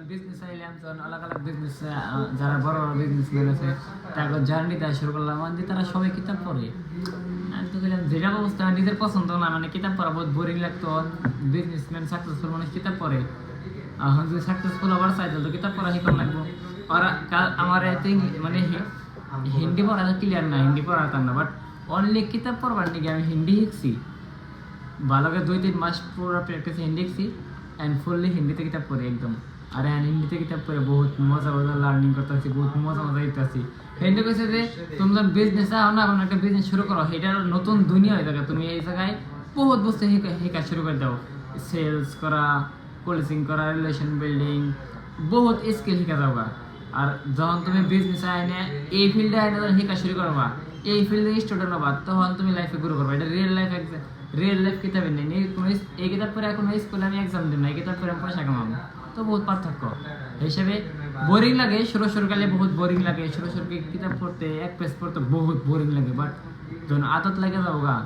যখন বিজনেস আইলাম তখন আলাদা আলাদা বিজনেস যারা বড় বড় বিজনেসম্যান আছে তারপর জার্নি দেওয়া শুরু করলাম যে তারা সবাই কিতাব পড়ে। আমি তো গেলাম যেটা অবস্থা নিজের পছন্দ না, মানে কিতাব পড়া বহুত বোরিং লাগতো। বিজনেসম্যান সাকসেসফুল মানুষ কিতাব পড়ে, এখন যদি সাকসেসফুল হবার চাই তো কিতাব পড়া শিখন লাগবো। আর আমার এতে মানে হিন্দি পড়া তো ক্লিয়ার না, হিন্দি পড়াতাম না, বাট অনলি কিতাব পড়বার নাকি আমি হিন্দি শিখছি ভালো করে 2-3 মাস পুরো প্র্যাকটিস হিন্দি শিখছি অ্যান্ড ফুললি হিন্দিতে কিতাব পড়ি একদম। আর হিন্দিতে কিতাব পড়ে বহুত মজা মজা লার্নিং করতে পারছি, বহুত মজা মজা দিতে পারছি। হিন্দি কইছে যে তুমি যখন বিজনেস আও না, কোনো একটা বিজনেস শুরু করো, এটার নতুন দুনিয়া হয়ে থাকে, তুমি এই জায়গায় বহুত বস্তু শেখা শুরু করে দাও। সেলস করা, পলিসিং করা, রিলেশন বিল্ডিং, বহুত স্কিল শিখা যাওয়া। আর যখন তুমি বিজনেস আইনে এই ফিল্ডে আইনে যখন শেখা শুরু করবা, এই ফিল্ডে স্টুডেন্ট হবা, তখন তুমি লাইফে গ্রো করবা। এটা রিয়েল লাইফ কিতাবে নেই। কোনো এই কিতাব পরে এখন স্কুলে আমি এক্সাম দিই না, এই কিতাব পরে আমি পয়সা কামাবো, তো বহুত পার্থক্য। হিসেবে বোরিং লাগে শুরুকালে, বহুত বোরিং লাগে শুরু কিতাব পড়তে, এক পেজ পড়তে বহুত বোরিং লাগে। বাট যখন আদত লাগে যাবো গা,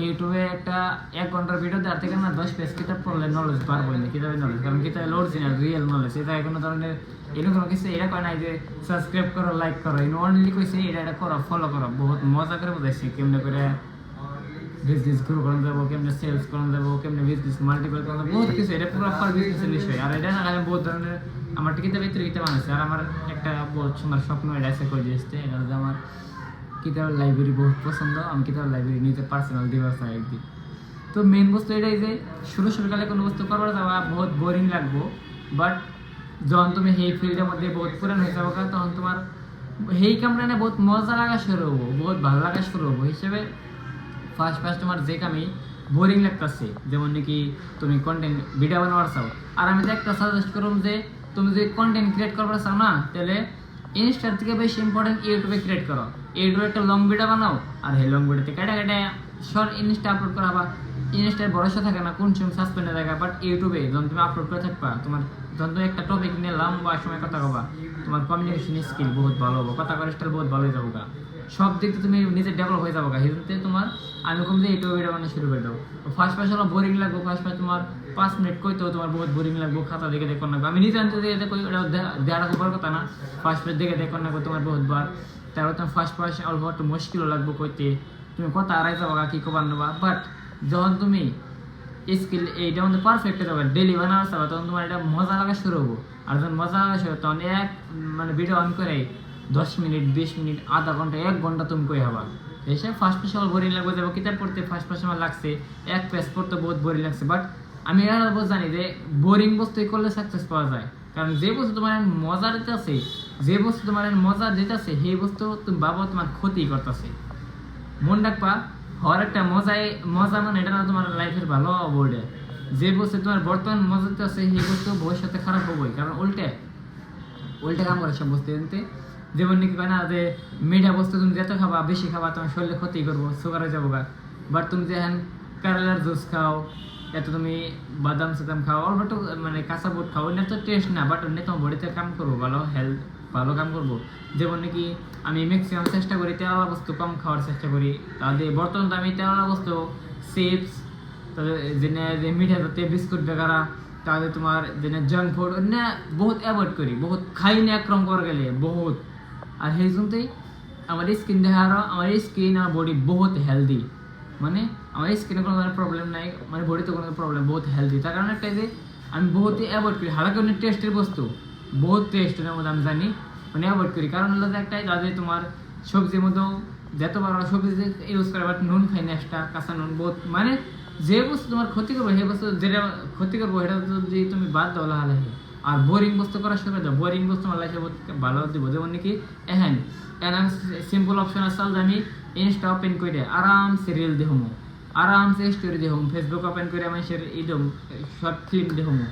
ইউটিউবে একটা 1 ঘন্টার ভিডিও দেওয়ার থেকে না 10 পেজ কিতাব পড়লে নলেজ পারবো না, কিতাবের নলেজ। কারণ কিতাবের অরিজিনাল রিয়েল নলেজ, এটা কোনো ধরনের এরকম কোনো কিছু এটা কয় নাই যে সাবস্ক্রাইব করো, লাইক করো, অনলি কইছে এটা করো, ফলো করো। বহুত মজা করে বোঝাইছি কেমনে করে বিজনেস গ্রো করা যাবো, কেমনে সেলস করা যাবো, কেমনে বিজনেস মাল্টিপল করা যাবো, বহুত কিছু। এটা পুরো বিজনেসের বিষয়। আর এটা না আমি বহুত ধরনের আমার কিতাব ভিতরে কিতাব আনছে। আর আমার একটা বহুত সুন্দর স্বপ্ন এটা আছে করে দিয়েছে, এটা হচ্ছে আমার কিতাবের লাইব্রেরি বহুত পছন্দ। আমি কিতাবের লাইব্রেরি নিতে পার্সোনাল দিবার চাই একদিন। তো মেন বস্তু এটাই যে শুরুকালে কোনো বস্তু করবার যাওয়া বহুত বোরিং লাগবো, বাট যখন তুমি সেই ফিল্ডের মধ্যে বহুত পুরান হয়ে যাবো তখন তোমার সেই কামটা না বহুত মজা লাগা শুরু হবো, বহুত ভালো লাগা শুরু হবো। হিসেবে ফার্স্ট তোমার যে কামই বোরিং লাগতেছে, যেমন নাকি তুমি কন্টেন্ট ভিডিও বানাবার চাও, আর আমি তো একটা সাজেস্ট করুম যে তুমি যদি কন্টেন্ট ক্রিয়েট করবার চাও না, তাহলে ইনস্টার থেকে বেশি ইম্পর্টেন্ট ইউটিউবে ক্রিয়েট করো। ইউটিউবে একটা লং ভিডিও বানাও, আর এই লং ভিডিওতে কেটে শর্ট ইনস্টা আপলোড করা। বা ইনস্টার ভরসা থাকে না, কোন সময় সাসপেন্ডে থাকে, বাট ইউটিউবে যখন তুমি আপলোড করে থাকবা, তোমার যখন তুমি একটা টপিক নিয়ে লম্বা সময় কথা কবা, তোমার কমিউনিকেশন স্কিল বহুত ভালো হবো, কথা করার স্টাইল বহুত ভালো হয়ে যাবো গা, সব দিক থেকে তুমি নিজে ডেভেলপ হয়ে যাবো গা। হিসেবে তোমার আমি কম যে ইউটিউবে ভিডিও বানানো শুরু করে দাও। ফার্স্ট হলো বোরিং লাগবো, ফার্স্ট তোমার 5 মিনিট কইতেও তোমার বহুত বোরিং লাগবো, খাতা দেখে দেখো না। আমি নিজে আনতে দেখে কই, ওটা দেওয়াটা খুব বড় কথা না। ফার্স্ট দেখে দেখো না তোমার বহুত বার। তারপর তোমার ফার্স্ট অল্প একটু মুশকিলও লাগবো কইতে, তুমি কথা আড়াই যাবো কি কবার নেবা। বাট যখন তুমি স্কিল এইটা মধ্যে পারফেক্ট হয়ে যাবে, ডেলি বানানো যাবে, তখন তোমার এটা মজা লাগা শুরু হবো। আর যখন মজা লাগা শুরু তখন মানে ভিডিও অন করে 10 মিনিট, 20 মিনিট, আধা ঘন্টা, 1 ঘন্টা তুমি কই হবা। এসে ফার্স্ট আমার বোরিং লাগবে, যাবো কিতাব পড়তে ফার্স্ট আমার লাগছে, এক পেজ পড়তে বহুত বোরিং লাগছে। বাট আমি এটা জানি যে বোরিং বস্তু করলে সাকসেস পাওয়া যায়। কারণ যে বস্তু তোমার মজা দিতেছে, যে বস্তু তোমার মজা দিতেছে, সেই বস্তু তুমি ভাবো তোমার ক্ষতি করতেছে। মন রাখবা, হওয়ার একটা মজা মানে এটা না তোমার লাইফের ভালো বোর্ডে। যে বস্তু তোমার বর্তমান মজা দিতেছে, সেই বস্তু ভবিষ্যতে খারাপ হবোই। কারণ উল্টে কাম করে সব বস্তু এনতে। যেমন নাকি না যে মিঠা বস্তু তুমি যত খাবা, বেশি খাবা, তোমার শরীরে ক্ষতি করবো, সুগার হয়ে যাবো গা। বাট তুমি যে কেরালার জুস খাও, এত তুমি বাদাম সাদাম খাও, অল্প একটু মানে কাঁচা বুট খাও, এটা তো টেস্ট না, বাট অন্য তোমার বডিতে কাম করবো, ভালো কাম করবো। যেমন নাকি আমি ম্যাক্সিমাম চেষ্টা করি তেলওয়ালা বস্তু কম খাওয়ার চেষ্টা করি। তাহলে বর্তমান তো আমি তেলওয়ালা বস্তু, চিপস, তাদের যে মিঠা জাতীয় বিস্কুট বেগারা, তাহলে তোমার যেন জাঙ্ক ফুড না বহুত অ্যাভয়েড করি, বহুত খাই না একরম করে গেলে বহুত। আর সেই জন্যই আমার স্কিন দেখারও, আমার স্কিন আর বডি বহুত হেলদি। মানে আমার স্কিনে কোনো ধরনের প্রবলেম নাই, মানে বডিতে কোনো প্রবলেম, বহুত হেলদি। তার কারণে একটা যে আমি বহুতই অ্যাভয়েড করি হালকা অনেক টেস্টের বস্তু, বহুত টেস্টের মধ্যে আমি জানি, মানে অ্যাভয়েড করি। কারণ হলো যে একটাই, যাদের তোমার সবজির মধ্যেও যত বড় সবজি ইউজ করে, বাট নুন খাই না, এক্সট্রা কাঁচা নুন বহুত, মানে যে বস্তু তোমার ক্ষতি করবে, সেই বস্তু যেটা ক্ষতি করবো সেটা যদি তুমি বাদ দাও লাহালে। আর বোরিং বস্তু করার শুরু করে দাও, বোরিং বস্তু আমার লাইফে ভালো দিব। যেমন নাকি আমি সিম্পল অপশন আছে, আমি ইনস্টা ওপেন করে আরামসে রিল দেখবো, আরামসে স্টোরি দেখবো, ফেসবুক ওপেন করে আমি শর্ট ফিল্ম দেখবো,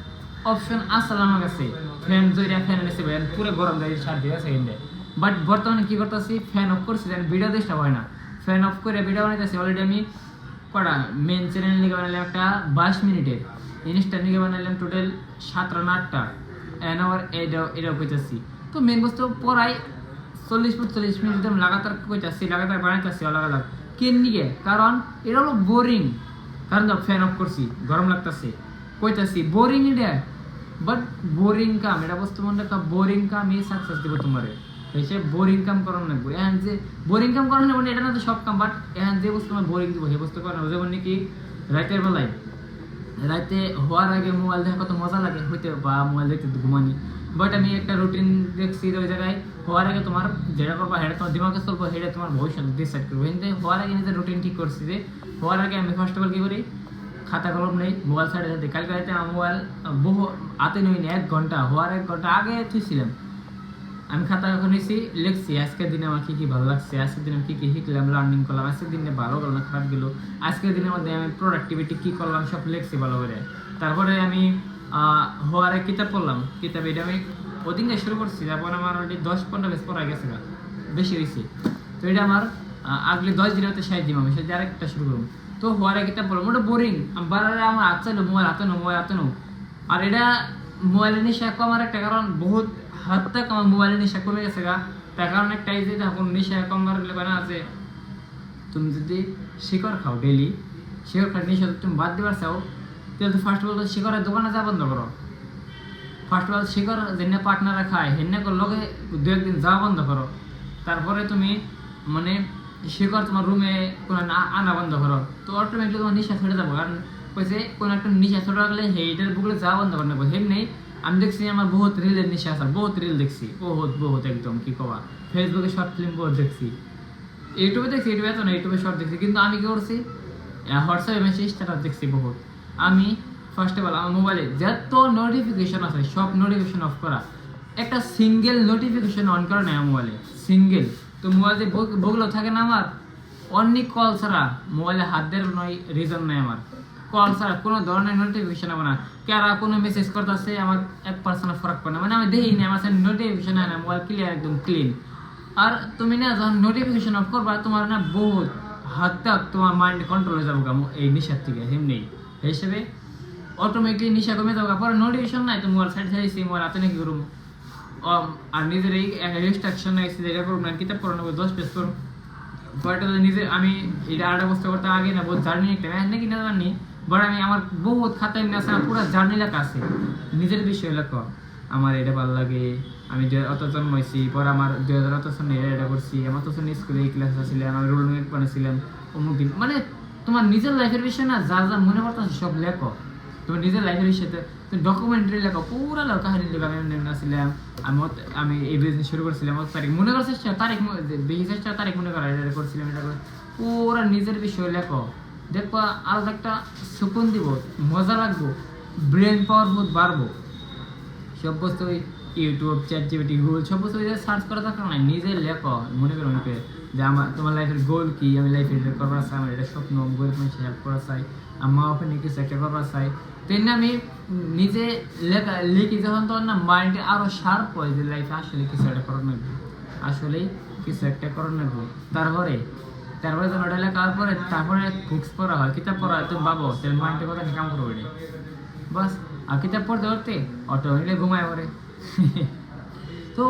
অপশন আসলে আমার কাছে। ফ্যান জয়রা ফ্যান এনেছে পুরো গরম দেয় 7 সেকেন্ডে। বাট বর্তমানে কি করতেছি, ফ্যান অফ করছি, ভিডিও দেখতে হয় না, ফ্যান অফ করে ভিডিও বানাইতেছি। অলরেডি আমি কটা মেন চ্যানেল নিয়ে বানালাম একটা 22 মিনিটের, ইনস্টা নিয়ে বানালাম টোটাল 7টা না 8টা, আওয়ার এটাও কইতেছি। তো মেন বস্তু পড়াই 40 মিনিট একদম লাগাতার কইতেছি, লাগাতার বানাইতেছি আলাদা কেন নিয়ে, কারণ এটা হলো বোরিং। কারণ ফ্যান অফ করছি, গরম লাগতেছে, কইতেছি বোরিং এটা। বাট বোরিং কাম এটা বস্তু মনে রাখা, বোরিং কামই সাকসেস দিব তোমার। সে বোরিং কাম করানো লাগবে, এখন যে বোরিং কাম করানো মানে এটা না তো সব কাম, বাট এখন যে বস্তু আমার বোরিং দিব সেই বস্তু করানো। যেমন নাকি রাতের বেলায় রাতে হওয়ার আগে মোবাইল দেখা কত মজা লাগে হইতে, বা মোবাইল দেখতে ঘুমানি। বাট আমি একটা রুটিন দেখছি ওই জায়গায় হওয়ার আগে তোমার যেটা করবা সেটা তোমার দিমাগে চলবো, সেটা তোমার ভবিষ্যৎ ডিসাইড করবো। কিন্তু হওয়ার আগে নিজের রুটিন ঠিক করছি যে হওয়ার আগে আমি ফার্স্ট অফ অল কী করি, খাতা কলম নেই, মোবাইল সাইডে সাথে। কালকে রাতে আমার মোবাইল বহু হাতে নইনি, 1 ঘন্টা হওয়ার 1 ঘন্টা আগে থুইছিলাম। আমি খাতা এখন নিয়েছি, লিখছি আজকের দিনে আমার কী কী ভালো লাগছে, আজকের দিনে আমি কী কী শিখলাম, লার্নিং করলাম, আজকের দিনে ভালো গেল না খারাপ গেলো, আজকের দিনের মধ্যে আমি প্রোডাক্টিভিটি কী করলাম সব লিখছি ভালো করে। তারপরে আমি হওয়ার কিতাব পড়লাম, কিতাব এটা আমি ওদিনকে শুরু করছি, তারপর আমার অলরেডি 10-15 পেজ পড়া গেছে, বেশি হয়েছে। তো এটা আমার আগলে 10 দিনের মধ্যে 60 দিন, আমি সেটা আরেকটা শুরু করবো। তো হওয়ার কিতাব পড়লাম, ওটা বোরিং, বারে আমার হাত চাইলো মোবাইল হাতে নো, মোবাইল হাতে নো। আর এটা মোবাইলের নেশা কমার একটা কারণ, বহুত হাত তক আমার মোবাইলের নেশা কমে গেছে গা। তার কারণ একটাই যে এখন নেশা কমবার না আছে, তুমি যদি শিকড় খাও ডেইলি, শিকড় খাওয়ার নেশা তুমি বাদ দিবার চাও, তাহলে তো ফার্স্ট অফ অল শিকড়ের দোকানে যা বন্ধ করো। ফার্স্ট অফ অল শিকড় যেন পার্টনাররা খায় হেন লগে 2-1 দিন যাওয়া বন্ধ করো। তারপরে তুমি মানে শিকড় তোমার রুমে কোনো আনা বন্ধ করো, তো অটোমেটিকলি তোমার নেশা ছড়ে যাবো। কারণ কইছে কোনো একটা নেশা ছড়ে গেলে সেইটার বুকলে যাওয়া বন্ধ করে নেবো। হেম নেই, আমি দেখছি আমার বহুত রিলের নেশা আছে, বহুত রিল দেখছি, বহুত একদম কি কবা। ফেসবুকে শর্ট ফিল্ম বহুত দেখছি, ইউটিউবে দেখছি, ইউটিউবে এত না, ইউটিউবে শর্ট দেখছি। কিন্তু আমি কি করছি, হোয়াটসঅ্যাপে মেসেজ স্ট্যাটাস দেখছি বহুত। আমি ফার্স্ট অফ অল আমার মোবাইলে যত নোটিফিকেশন আছে সব নোটিফিকেশন অফ করা, একটা সিঙ্গেল নোটিফিকেশন অন করা নেই আমার মোবাইলে, সিঙ্গেল। তো মোবাইলে বগলো থাকে না আমার, অনলি কল ছাড়া মোবাইলে হাত দেওয়ার নয় রিজন নাই আমার। কল ছাড়া কোনো ধরনের নোটিফিকেশন হবে না, কারা কোনো মেসেজ করতেছে আমার 1% ফরাক পড়ে না, মানে আমি দেখি না আমার নোটিফিকেশন হয় না, মোবাইল ক্লিয়ার একদম ক্লিন। আর তুমি না যখন নোটিফিকেশন অফ করবা তোমার না বহুত হাত তক তোমার মাইন্ড কন্ট্রোল হয়ে যাবো এই নেশার থেকে। এমনি হিসেবে অটোমেটিকলি নেশা কমে যাবো। পরে নোটিফিকেশন নাই তো মোবাইল সাইড সাইড মোবাইল হাতে নাকি করুম। আর নিজের এই রেস্ট্রাকশন নাই যেটা করুম না, কিতাব পড়ানো 10 পেজ করুম। পরে নিজে আমি এটা আরেকটা বস্তু করতে আগে না বহুত জার্নি একটা নাকি না জানি, বাট আমি আমার বহুত খাতায় আছে, পুরো জার্নি লেখা আছে, নিজের বিষয় লেখা। আমার এটা ভালো লাগে, আমি অত জন্মাইছি, পরে আমার 2000 সনে এটা করছি, আমার তো স্কুলে এই ক্লাস আসছিলাম, আমি রোল মেক বানাইছিলাম অমুক দিন। মানে তোমার নিজের লাইফের বিষয় না, যা যা মনে পড়তেছে সব লেখো। তোমার নিজের লাইফের বিষয়তে তুমি ডকুমেন্টারি লেখো, পুরো লেখো, কাহিনী লেখো। আমি আসছিলাম, আমি এই বিজনেস শুরু করছিলাম, তারিখ মনে করার চেষ্টা, তারিখ বেশি চেষ্টা, তারিখ মনে করা এটা করছিলাম, এটা করে পুরো নিজের বিষয় লেখো। দেখবো আরো একটা সুকুন দিব, মজা লাগবো, ব্রেন পাওয়ার বহুত বাড়বো। সব বস্তু ইউটিউব, চ্যাট জিপিটি, গুগল সব বস্তু সার্চ করা দরকার নাই, নিজে লেখো। মনে করো যে আমার তোমার লাইফের গোল কি, আমি লাইফে এটা করবার চাই, আমার এটা স্বপ্ন, গরিব মানুষের হেল্প করা চাই, আমার ওখানে কিছু একটা করবার চাই। তো এর আমি নিজে লিখি যখন, তখন না মাইন্ডে আরো শার্প হয় যে লাইফে আসলে কিছু একটা করার লাগবে, আসলেই কিছু একটা করার লাগবে। তারপরে যখন ওটা লেখার পরে তারপরে বুকস পড়া হয়, কিতাব পড়া হয়, তুমি ভাবো তাহলে মাইন্ডের কথা কাম করবো এটা বাস। আর কিতাব পড়তে পড়তে অটোমেটিকলি ঘুমায় পড়ে। তো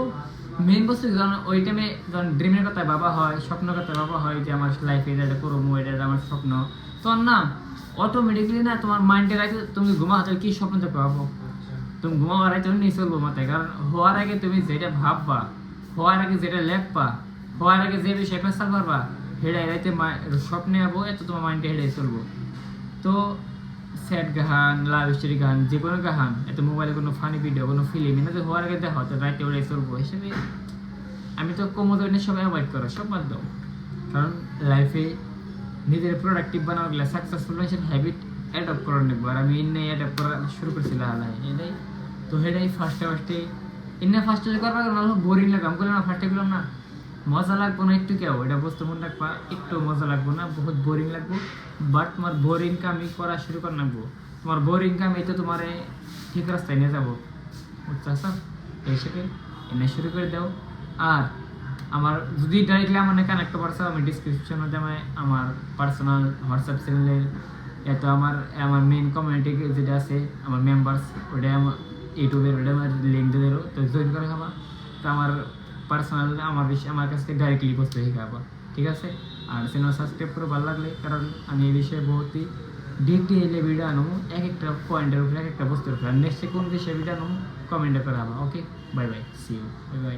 মেইন বস্তু যখন ওই টাইমে যখন ড্রিমের কথা ভাবা হয়, স্বপ্নের কথা ভাবা হয় যে আমার লাইফে এটা করবো, এটা আমার স্বপ্ন, তখন না অটোমেটিকলি না তোমার মাইন্ডে রাখতে তুমি ঘুমা হচ্ছে কি স্বপ্ন দেখতে পাবো, তুমি ঘুমাবার আগে তুমি নিয়ে চলবো মাথায়। কারণ হওয়ার আগে তুমি যেটা ভাববা, হওয়ার আগে যেটা লেখবা, হওয়ার আগে যে বিষয়ে ফেসাল করবা, হেডাই রাইতে স্বপ্নে যাবো, এত তোমার মাইন্ডে হেডাই চলবো। তো স্যাড গান, লাভ স্টোরি গান, যে কোনো গান, এত মোবাইলে কোনো ফানি ভিডিও, কোনো ফিল্ম এনে হওয়ার আগে দেখো, তো রাইতে ওটাই চলবো। হিসেবে আমি তো কমোদনে সব অ্যাভয়েড করো, সব বাদ দাও। কারণ লাইফে নিজের প্রোডাক্টিভ বানানো গেলে সাকসেসফুল মানুষের হ্যাবিট অ্যাডপ্ট করার নেবো। আর আমি ইন্নে অ্যাডপ্ট করা শুরু করছিলাম এটাই। তো সেটাই ফার্স্টে ইন্নে ফার্স্টে করবার বোরিং লাগে, আমি করলাম না, ফার্স্টে করলাম না মজা লাগবো না একটু, কেউ এটা বুঝতে মনে রাখবা, একটু মজা লাগবো না, বহুত বোরিং লাগবো। বাট তোমার বোরিং কামি করা শুরু করে নেবো, তোমার বোরিং কাম এই তো তোমার ঠিক রাস্তায় নিয়ে যাবো, বুঝছো? এই হিসেবে এনে শুরু করে দাও। আর আমার যদি ডাইরেক্টলি আমার কানেক্ট করতে আমি ডিসক্রিপশন মধ্যে আমার পার্সোনাল হোয়াটসঅ্যাপ চ্যানেলের এত আমার মেইন কমিউনিটি যেটা আছে আমার মেম্বার্স, ওটা আমার ইউটিউবের, ওটা আমার লিঙ্ক দিয়ে দেবো, তো জয়েন করে খাবা। তো আমার পার্সোনাল আমার কাছ থেকে ডাইরেক্টলি বসতে শিখাবো, ঠিক আছে? আর চ্যানেল সাবস্ক্রাইব করে ভালো লাগলে, কারণ আমি এই বিষয়ে বহুতই ডিটেইলে ভিডিও আনো এক একটা পয়েন্টের উপরে এক একটা বস্তুর উপরে নেক্সটে কোন বিষয়ে ভিডিও আনো কমেন্টে করে আমার okay bye bye see you bye by